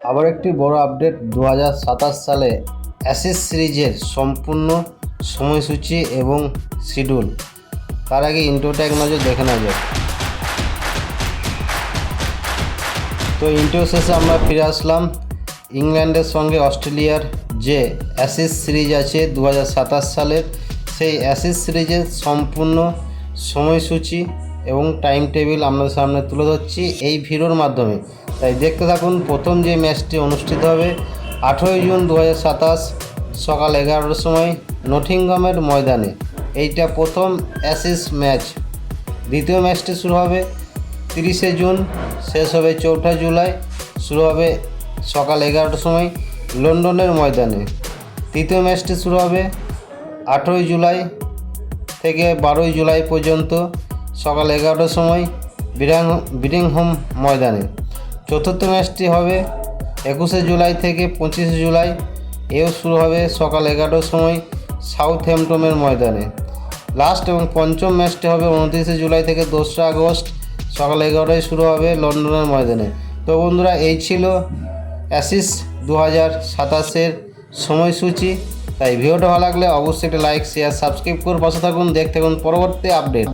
আবার একটি বড় আপডেট 2027 সালে অ্যাশেজ সিরিজের সম্পূর্ণ সময়সূচি এবং শিডিউল। তার আগে ইন্ট্রোটা এক নজর দেখে নেওয়া যাক। তো ইন্ট্রো শেষে আমরা ফিরে আসলাম। ইংল্যান্ডের সঙ্গে অস্ট্রেলিয়ার যে অ্যাশেজ সিরিজ আছে 2027 সালের, সেই অ্যাশেজ সিরিজের সম্পূর্ণ সময়সূচি এবং টাইম টেবিল আপনাদের সামনে তুলে ধরছি এই ভিডিওর মাধ্যমে। তাই দেখতে থাকুন। প্রথম যে ম্যাচটি অনুষ্ঠিত হবে 18 জুন 2027 সকাল 11টার সময় নটিংহামের ময়দানে। এইটা প্রথম অ্যাশেজ ম্যাচ। দ্বিতীয় ম্যাচটি শুরু হবে 30 জুন, শেষ হবে 4 জুলাই, শুরু হবে সকাল 11টার সময় লন্ডনের ময়দানে। তৃতীয় ম্যাচটি শুরু হবে 8 জুলাই থেকে 12 জুলাই পর্যন্ত সকাল 11টার সময় বিডিংহাম ময়দানে। চতুর্থ ম্যাচটি হবে 21 জুলাই থেকে 25 জুলাই, এও শুরু হবে সকাল 11টার সময় সাউথহ্যাম্পটনের ময়দানে। লাস্ট এবং পঞ্চম ম্যাচটি হবে 29 জুলাই থেকে 2 আগস্ট সকাল 11টায় শুরু হবে লন্ডনের ময়দানে। তো বন্ধুরা, এই ছিল অ্যাশেজ 2027-এর সময়সূচি। তাই ভিডিওটা ভালো লাগলে অবশ্যই একটা লাইক, শেয়ার, সাবস্ক্রাইব করে পাশে থাকুন। দেখতে থাকুন পরবর্তী আপডেট।